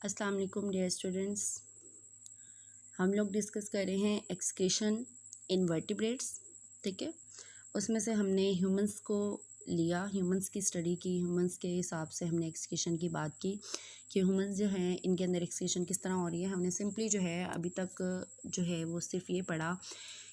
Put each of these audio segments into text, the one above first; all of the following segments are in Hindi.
अस्सलाम वालेकुम डियर स्टूडेंट्स। हम लोग डिस्कस कर रहे हैं एक्सक्रीशन इन वर्टिब्रेट्स। ठीक है, उसमें से हमने ह्यूमंस को लिया, ह्यूमंस की स्टडी की, ह्यूमंस के हिसाब से हमने एक्सक्रीशन की बात की कि ह्यूमंस जो हैं इनके अंदर एक्सक्रीशन किस तरह हो रही है। हमने सिंपली जो है अभी तक जो है वो सिर्फ ये पढ़ा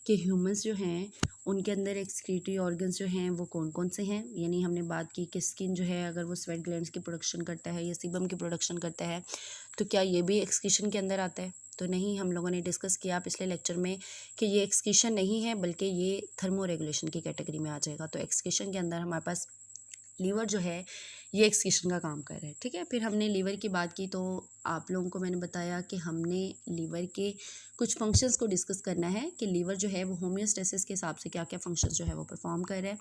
कि ह्यूमंस जो हैं उनके अंदर एक्सक्रीटरी ऑर्गन्स जो हैं वो कौन कौन से हैं। यानी हमने बात की कि स्किन जो है अगर वो स्वेट ग्लैंड्स की प्रोडक्शन करता है या सीबम की प्रोडक्शन करता है तो क्या ये भी एक्सक्रीशन के अंदर आता है? तो नहीं, हम लोगों ने डिस्कस किया पिछले लेक्चर में कि ये एक्सक्रीशन नहीं है बल्कि ये थर्मो रेगुलेशन की कैटेगरी में आ जाएगा। तो एक्सक्रीशन के अंदर हमारे पास लीवर जो है ये एक्सक्रीशन का काम कर रहा है। ठीक है, फिर हमने लीवर की बात की तो आप लोगों को मैंने बताया कि हमने लीवर के कुछ फंक्शंस को डिस्कस करना है कि लीवर जो है वो होमियोस्टेसिस के हिसाब से क्या क्या फंक्शंस जो है वो परफॉर्म कर रहा है।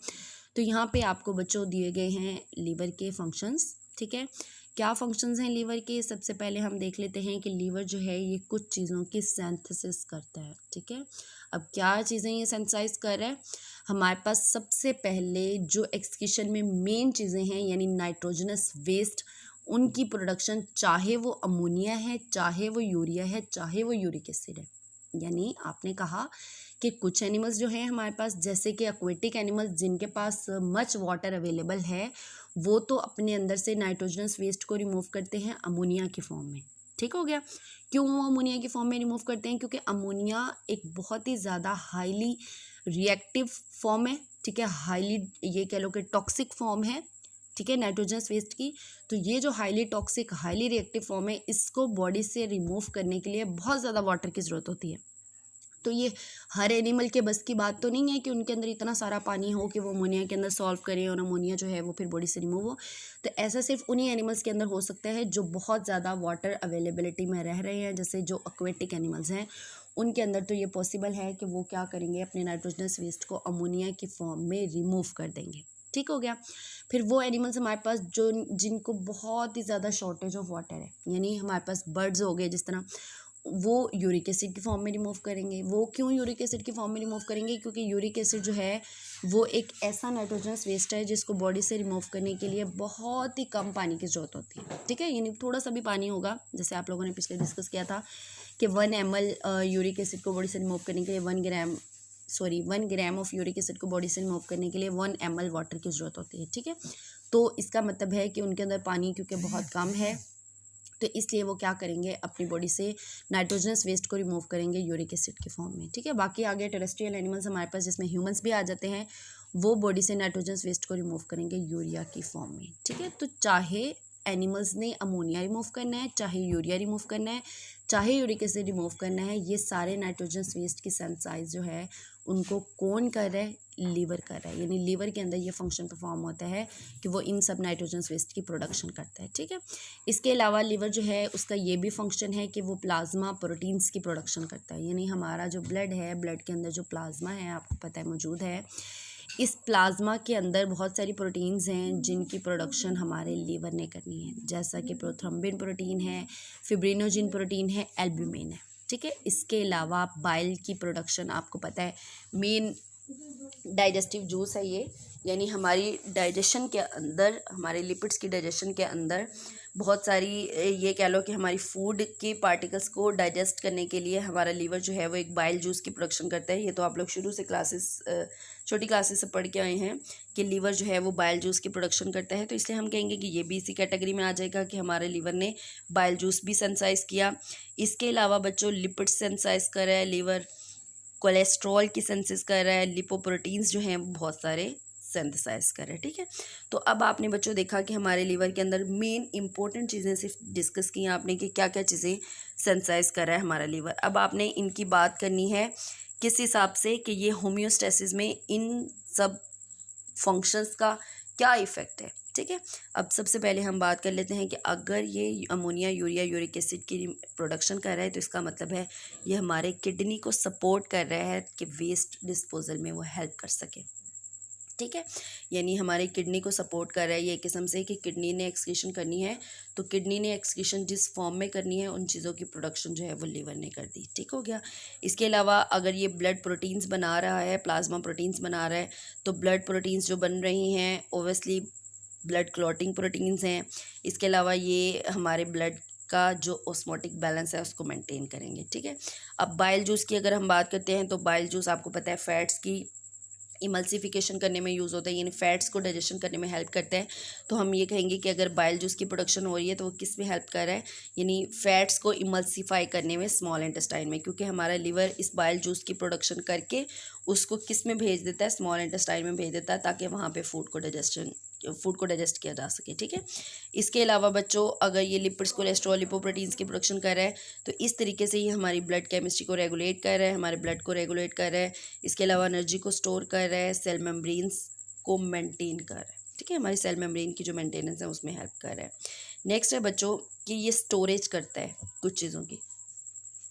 तो यहाँ पे आपको बच्चों दिए गए हैं लीवर के फंक्शंस। ठीक है, क्या फंक्शंस हैं लीवर के? सबसे पहले हम देख लेते हैं कि लीवर जो है ये कुछ चीज़ों की सिंथेसिस करता है। ठीक है, अब क्या चीज़ें ये सिंथेसाइज कर रहा है? हमारे पास सबसे पहले जो एक्सक्रीशन में मेन चीज़ें हैं यानी नाइट्रोजनस वेस्ट, उनकी प्रोडक्शन, चाहे वो अमोनिया है, चाहे वो यूरिया है, चाहे वो यूरिक एसिड है। यानी आपने कहा कि कुछ एनिमल्स जो हैं हमारे पास, जैसे कि एक्वेटिक एनिमल्स जिनके पास मच वाटर अवेलेबल है, वो तो अपने अंदर से नाइट्रोजनस वेस्ट को रिमूव करते हैं अमोनिया की फॉर्म में। ठीक हो गया। क्यों वो अमोनिया की फॉर्म में रिमूव करते हैं? क्योंकि अमोनिया एक बहुत ही ज़्यादा हाईली रिएक्टिव फॉर्म है। ठीक है, हाईली ये कह लो कि टॉक्सिक फॉर्म है। ठीक है, नाइट्रोजनस वेस्ट की। तो ये जो highly toxic highly reactive form है, इसको बॉडी से रिमूव करने के लिए बहुत ज़्यादा वाटर की ज़रूरत होती है। तो ये हर एनिमल के बस की बात तो नहीं है कि उनके अंदर इतना सारा पानी हो कि वो अमोनिया के अंदर सॉल्व करें और अमोनिया जो है वो फिर बॉडी से रिमूव हो। तो ऐसा सिर्फ उन्हीं एनिमल्स के अंदर हो सकता है जो बहुत ज़्यादा वाटर अवेलेबिलिटी में रह रहे हैं, जैसे जो एक्वेटिक एनिमल्स हैं उनके अंदर तो ये पॉसिबल है कि वो क्या करेंगे, अपने नाइट्रोजनस वेस्ट को अमोनिया की फॉर्म में रिमूव कर देंगे। ठीक हो गया। फिर वो एनिमल्स हमारे पास जो जिनको बहुत ही ज़्यादा शॉर्टेज ऑफ वाटर है, यानी हमारे पास बर्ड्स हो गए जिस तरह, वो यूरिक एसिड की फॉर्म में रिमूव करेंगे। वो क्यों यूरिक एसिड की फॉर्म में रिमूव करेंगे? क्योंकि यूरिक एसिड जो है वो एक ऐसा नाइट्रोजनस वेस्ट है जिसको बॉडी से रिमूव करने के लिए बहुत ही कम पानी की ज़रूरत होती है। ठीक है, यानी थोड़ा सा भी पानी होगा, जैसे आप लोगों ने पिछले डिस्कस किया था कि 1 ml यूरिक एसिड को बॉडी से रिमूव करने के लिए 1 ग्राम ऑफ यूरिक एसिड को बॉडी से रिमूव करने के लिए 1 ml वाटर की ज़रूरत होती है। ठीक है, तो इसका मतलब है कि उनके अंदर पानी क्योंकि बहुत कम है, तो इसलिए वो क्या करेंगे, अपनी बॉडी से नाइट्रोजनस वेस्ट को रिमूव करेंगे यूरिक एसिड की फॉर्म में। ठीक है, बाकी आगे टेरेस्ट्रियल एनिमल्स हमारे पास जिसमें ह्यूमंस भी आ जाते हैं, वो बॉडी से नाइट्रोजनस वेस्ट को रिमूव करेंगे यूरिया की फॉर्म में। ठीक है, तो चाहे एनिमल्स ने अमोनिया रिमूव करना है, चाहे यूरिया रिमूव करना है, चाहे यूरिक एसिड रिमूव करना है, ये सारे नाइट्रोजनस वेस्ट की सिंथेसाइज जो है उनको कौन कर रहा है? लीवर कर रहा है। यानी लीवर के अंदर ये फंक्शन परफॉर्म होता है कि वो इन सब नाइट्रोजनस वेस्ट की प्रोडक्शन करता है। ठीक है, इसके अलावा लीवर जो है उसका ये भी फंक्शन है कि वो प्लाज्मा प्रोटीन्स की प्रोडक्शन करता है। यानी हमारा जो ब्लड है, ब्लड के अंदर जो प्लाज्मा है आपको पता है मौजूद है, इस प्लाज्मा के अंदर बहुत सारी प्रोटीन्स हैं जिनकी प्रोडक्शन हमारे लीवर ने करनी है, जैसा कि प्रोथ्रोम्बिन प्रोटीन है, फिब्रिनोजिन प्रोटीन है, एल्ब्यूमिन है। ठीक है, इसके अलावा बाइल की प्रोडक्शन आपको पता है मेन डाइजेस्टिव जूस है ये, यानी हमारी डाइजेशन के अंदर, हमारे लिपिड्स की डाइजेशन के अंदर बहुत सारी ये कह लो कि हमारी फूड के पार्टिकल्स को डाइजेस्ट करने के लिए हमारा लीवर जो है वो एक बाइल जूस की प्रोडक्शन करता है। ये तो आप लोग शुरू से छोटी क्लासेस से पढ़ के आए हैं कि लीवर जो है वो बाइल जूस की प्रोडक्शन करता है। तो इसलिए हम कहेंगे कि ये भी इसी कैटेगरी में आ जाएगा कि हमारे लीवर ने बाइल जूस भी सेंसाइज किया। इसके अलावा बच्चों लिपिड सेंसाइज कर रहा है लीवर, कोलेस्ट्रॉल की सिंथेसिस कर रहा है, लिपोप्रोटीन्स जो हैं वो बहुत सारे सिंथेसाइज कर रहे हैं। ठीक है, तो अब आपने बच्चों देखा कि हमारे लीवर के अंदर मेन इंपॉर्टेंट चीज़ें सिर्फ डिस्कस की आपने कि क्या क्या चीज़ें सिंथेसाइज कर रहा है हमारा लीवर। अब आपने इनकी बात करनी है किस हिसाब से कि ये होम्योस्टेसिस में इन सब फंक्शंस का क्या इफ़ेक्ट है। ठीक है, अब सबसे पहले हम बात कर लेते हैं कि अगर ये अमोनिया, यूरिया, यूरिक एसिड की प्रोडक्शन कर रहा है तो इसका मतलब है ये हमारे किडनी को सपोर्ट कर रहा है कि वेस्ट डिस्पोजल में वो हेल्प कर सके। ठीक है, यानी हमारे किडनी को सपोर्ट कर रहा है ये एक किस्म से कि किडनी ने एक्सक्रीशन करनी है तो किडनी ने एक्सक्रीशन जिस फॉर्म में करनी है उन चीज़ों की प्रोडक्शन जो है वो लीवर ने कर दी। ठीक हो गया। इसके अलावा अगर ये ब्लड प्रोटीन्स बना रहा है, प्लाज्मा प्रोटीन्स बना रहा है, तो ब्लड प्रोटीन्स जो बन रही हैं ओबियसली ब्लड क्लॉटिंग प्रोटीन्स हैं। इसके अलावा ये हमारे ब्लड का जो ऑस्मोटिक बैलेंस है उसको मेंटेन करेंगे, ठीक है। अब बाइल जूस की अगर हम बात करते हैं तो बाइल जूस आपको पता है फैट्स की इमल्सिफिकेशन करने में यूज़ होता है, यानी फैट्स को डाइजेशन करने में हेल्प करता है। तो हम ये कहेंगे कि अगर बाइल जूस की प्रोडक्शन हो रही है तो वो किस में हेल्प कर रहा है, यानी फैट्स को इमल्सिफाई करने में स्मॉल इंटेस्टाइन में, क्योंकि हमारा लिवर इस बाइल जूस की प्रोडक्शन करके उसको किस में भेज देता है, स्मॉल इंटेस्टाइन में भेज देता है, ताकि वहाँ पे फूड को डाइजेस्ट किया जा सके, ठीक है। इसके अलावा बच्चों अगर ये लिपिड्स कोलेस्ट्रॉल लिपोप्रोटीन्स की प्रोडक्शन कर रहा है तो इस तरीके से ये हमारी ब्लड केमिस्ट्री को रेगुलेट कर रहा है, हमारे ब्लड को रेगुलेट कर रहा है। इसके अलावा एनर्जी को स्टोर कर रहा है, सेल मेम्ब्रेन्स को मेंटेन कर रहा है, ठीक है। हमारी सेल मेम्ब्रेन की जो मेंटेनेंस है उसमें हेल्प कर रहा है। नेक्स्ट है बच्चों कि ये स्टोरेज करता है कुछ चीज़ों की।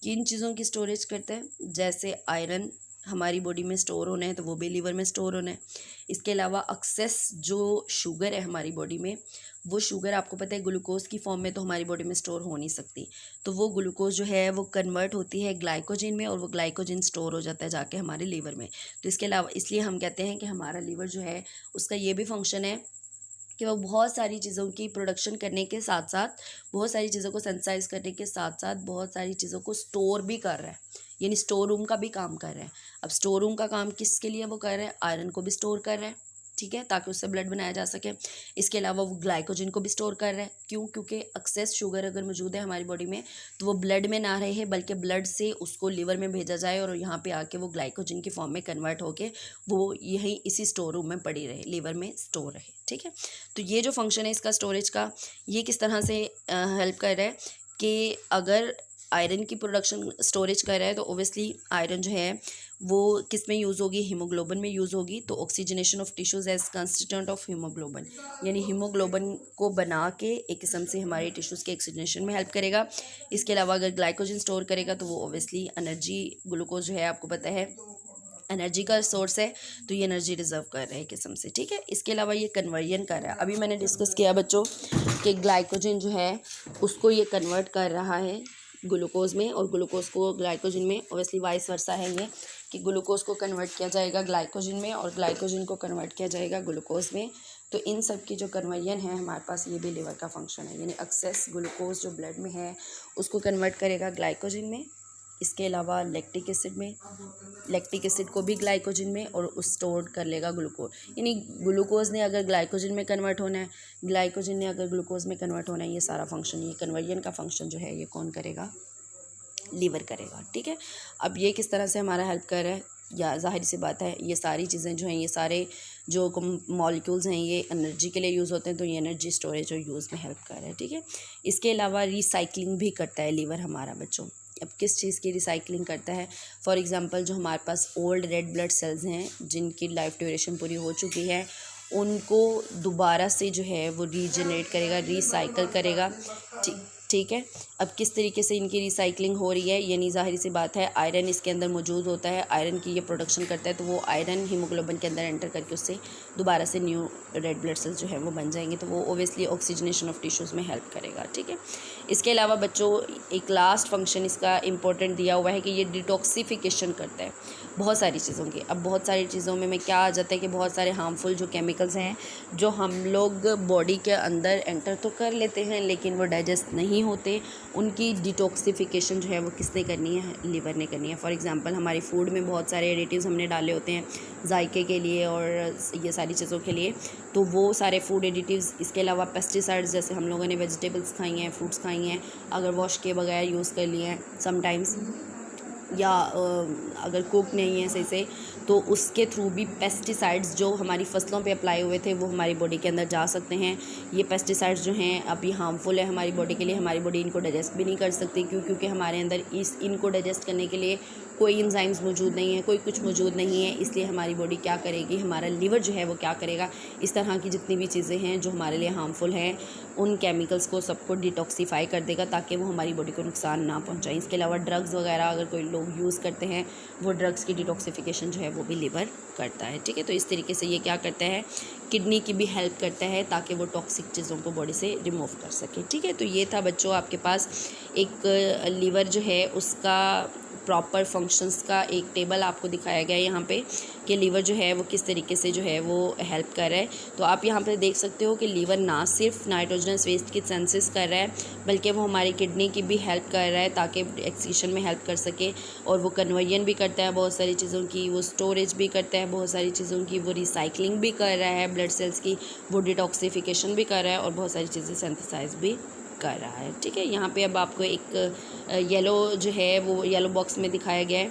किन चीज़ों की स्टोरेज करता है, जैसे आयरन हमारी बॉडी में स्टोर होना है तो वो भी लीवर में स्टोर होना है। इसके अलावा एक्सेस जो शुगर है हमारी बॉडी में, वो शुगर आपको पता है ग्लूकोज की फॉर्म में तो हमारी बॉडी में स्टोर हो नहीं सकती, तो वो ग्लूकोज जो है वो कन्वर्ट होती है ग्लाइकोजन में और वो ग्लाइकोजन स्टोर हो जाता है जाके हमारे लीवर में। तो इसके अलावा इसलिए हम कहते हैं कि हमारा लीवर जो है उसका ये भी फंक्शन है कि वो बहुत सारी चीज़ों की प्रोडक्शन करने के साथ साथ, बहुत सारी चीज़ों को सेंसाइज करने के साथ साथ बहुत सारी चीज़ों को स्टोर भी कर रहा है, यानी स्टोर रूम का भी काम कर रहा है। अब स्टोर रूम का काम किसके लिए वो कर रहा है, आयरन को भी स्टोर कर रहा है, ठीक है, ताकि उससे ब्लड बनाया जा सके। इसके अलावा वो ग्लाइकोजन को भी स्टोर कर रहा है, क्यों, क्योंकि एक्सेस शुगर अगर मौजूद है हमारी बॉडी में तो वो ब्लड में ना रहे बल्कि ब्लड से उसको लीवर में भेजा जाए और यहाँ पे आके वो ग्लाइकोजन की फॉर्म में कन्वर्ट होके वो यहीं इसी स्टोर रूम में पड़ी रहे, लीवर में स्टोर रहे, ठीक है। तो ये जो फंक्शन है इसका स्टोरेज का, ये किस तरह से हेल्प कर रहा है कि अगर आयरन की प्रोडक्शन स्टोरेज कर रहा है तो ओबियसली आयरन जो है वो किस में यूज़ होगी, हीमोग्लोबिन में यूज़ होगी। तो oxygenation of tissues as constituent of haemoglobin, यानी हीमोग्लोबिन को बना के एक किस्म से हमारे टिश्यूज़ के ऑक्सीजनेशन में हेल्प करेगा। इसके अलावा अगर ग्लाइकोजन स्टोर करेगा तो वो ओबियसली एनर्जी, ग्लूकोज जो है आपको पता है एनर्जी का सोर्स है, तो ये एनर्जी रिजर्व कर रहा है एक किस्म से, ठीक है। इसके अलावा ये कन्वर्जन कर रहा है, अभी मैंने डिस्कस किया बच्चों कि ग्लाइकोजन जो है उसको ये कन्वर्ट कर रहा है ग्लूकोज में और ग्लूकोज को ग्लाइकोजन में, ऑब्वियसली वाइस वर्सा है ये कि ग्लूकोज को कन्वर्ट किया जाएगा ग्लाइकोजन में और ग्लाइकोजन को कन्वर्ट किया जाएगा ग्लूकोज में। तो इन सब की जो कन्वर्जन है हमारे पास ये भी लीवर का फंक्शन है, यानी एक्सेस ग्लूकोज जो ब्लड में है उसको कन्वर्ट करेगा ग्लाइकोजन में। इसके अलावा लैक्टिक एसिड को भी ग्लाइकोजन में और उस स्टोर कर लेगा ग्लूकोज, यानी ग्लूकोज ने अगर ग्लाइकोजन में कन्वर्ट होना है, ग्लाइकोजन ने अगर ग्लूकोज में कन्वर्ट होना है, ये सारा फंक्शन, ये कन्वर्जन का फंक्शन जो है ये कौन करेगा, लीवर करेगा, ठीक है। अब ये किस तरह से हमारा हेल्प कर रहा है, या जाहिर सी बात है ये सारी चीज़ें जो हैं, ये सारे जो मॉलिक्यूल्स हैं ये एनर्जी के लिए यूज़ होते हैं, तो ये एनर्जी स्टोरेज और यूज़ में हेल्प कर रहा है, ठीक है। इसके अलावा रिसाइकलिंग भी करता है लीवर हमारा बच्चों। अब किस चीज़ की रिसाइकलिंग करता है, फॉर एग्जांपल जो हमारे पास ओल्ड रेड ब्लड सेल्स हैं जिनकी लाइफ ड्यूरेशन पूरी हो चुकी है, उनको दोबारा से जो है वो रीजनरेट करेगा, रिसाइकल करेगा, ठीक है। अब किस तरीके से इनकी रिसाइकलिंग हो रही है, यानी जाहिर सी बात है आयरन इसके अंदर मौजूद होता है, आयरन की ये प्रोडक्शन करता है, तो वो आयरन हीमोग्लोबिन के अंदर एंटर करके उससे दोबारा से न्यू रेड ब्लड सेल्स जो है वो बन जाएंगे, तो वो ओबियसली ऑक्सीजनेशन ऑफ टिश्यूज़ में हेल्प करेगा, ठीक है। इसके अलावा बच्चों एक लास्ट फंक्शन इसका इंपॉर्टेंट दिया हुआ है कि ये डिटॉक्सिफिकेशन करता है बहुत सारी चीज़ों की। अब बहुत सारी चीज़ों में क्या आ जाता है कि बहुत सारे हार्मफुल जो केमिकल्स हैं जो हम लोग बॉडी के अंदर एंटर तो कर लेते हैं लेकिन वो डाइजेस्ट नहीं होते, उनकी डिटॉक्सिफिकेशन जो है वो किसने करनी है, लीवर ने करनी है। फॉर एग्जांपल हमारी फूड में बहुत सारे एडिटिव्स हमने डाले होते हैं जायके के लिए और ये सारी चीज़ों के लिए, तो वो सारे फूड एडिटिव्स, इसके अलावा पेस्टिसाइड्स, जैसे हम लोगों ने वेजिटेबल्स खाई हैं, फ्रूट्स खाई हैं, अगर वॉश के बगैर यूज़ कर लिए हैं समटाइम्स, या अगर कुक नहीं है सही से, तो उसके थ्रू भी पेस्टिसाइड्स जो हमारी फसलों पे अप्लाई हुए थे वो हमारी बॉडी के अंदर जा सकते हैं। ये पेस्टिसाइड्स जो हैं अभी हार्मफुल है हमारी बॉडी के लिए, हमारी बॉडी इनको डाइजेस्ट भी नहीं कर सकती, क्योंकि हमारे अंदर इनको डाइजेस्ट करने के लिए कोई एंजाइम्स मौजूद नहीं है, कोई कुछ मौजूद नहीं है। इसलिए हमारी बॉडी क्या करेगी, हमारा लीवर जो है वो क्या करेगा, इस तरह की जितनी भी चीज़ें हैं जो हमारे लिए हार्मफुल हैं उन केमिकल्स को सबको डिटॉक्सीफाई कर देगा ताकि वो हमारी बॉडी को नुकसान ना पहुंचाए। इसके अलावा ड्रग्स वगैरह अगर कोई लोग यूज़ करते हैं, वो ड्रग्स की डिटॉक्सिफिकेशन जो है वो भी लीवर करता है, ठीक है। तो इस तरीके से ये क्या करता है, किडनी की भी हेल्प करता है ताकि वो टॉक्सिक चीज़ों को बॉडी से रिमूव कर सके, ठीक है। तो ये था बच्चों आपके पास एक लीवर जो है उसका प्रॉपर फंक्शंस का एक टेबल आपको दिखाया गया है यहाँ पे कि लीवर जो है वो किस तरीके से जो है वो हेल्प कर रहा है। तो आप यहाँ पे देख सकते हो कि लीवर ना सिर्फ नाइट्रोजनस वेस्ट की सेंसिस कर रहा है बल्कि वो हमारी किडनी की भी हेल्प कर रहा है ताकि एक्सक्रीशन में हेल्प कर सके, और वो कन्वर्जन भी करता है बहुत सारी चीज़ों की, वो स्टोरेज भी करता है बहुत सारी चीज़ों की, वो रिसाइकलिंग भी कर रहा है ब्लड सेल्स की, वो डिटॉक्सिफिकेशन भी कर रहा है और बहुत सारी चीज़ें सिंथेसाइज भी कर रहा है। ठीक है, यहाँ पे अब आपको एक येलो जो है वो येलो बॉक्स में दिखाया गया है,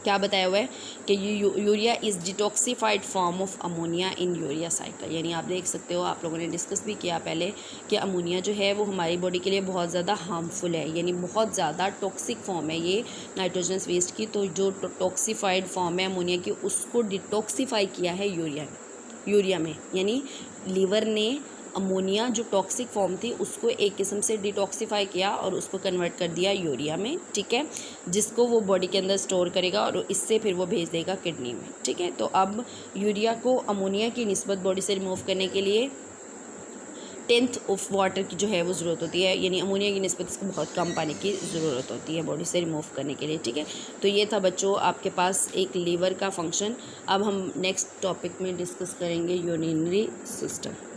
क्या बताया हुआ है कि urea is detoxified form of ammonia in urea cycle. यानी आप देख सकते हो, आप लोगों ने डिस्कस भी किया पहले कि अमोनिया जो है वो हमारी बॉडी के लिए बहुत ज़्यादा हार्मफुल है, यानी बहुत ज़्यादा टॉक्सिक फॉर्म है ये नाइट्रोजनस वेस्ट की। तो जो टॉक्सिफाइड फॉर्म है अमोनिया की, उसको डिटॉक्सिफाई किया है यूरिया में, यानी लीवर ने अमोनिया जो टॉक्सिक फॉर्म थी उसको एक किस्म से डिटॉक्सिफाई किया और उसको कन्वर्ट कर दिया यूरिया में। ठीक है, जिसको वो बॉडी के अंदर स्टोर करेगा और इससे फिर वो भेज देगा किडनी में। ठीक है, तो अब यूरिया को अमोनिया की निस्बत बॉडी से रिमूव करने के लिए 10th ऑफ वाटर की जो है वो ज़रूरत होती है, यानी अमोनिया की निस्बत इसको बहुत कम पानी की ज़रूरत होती है बॉडी से रिमूव करने के लिए। ठीक है, तो ये था बच्चों आपके पास एक लीवर का फंक्शन। अब हम नेक्स्ट टॉपिक में डिस्कस करेंगे यूरिनरी सिस्टम।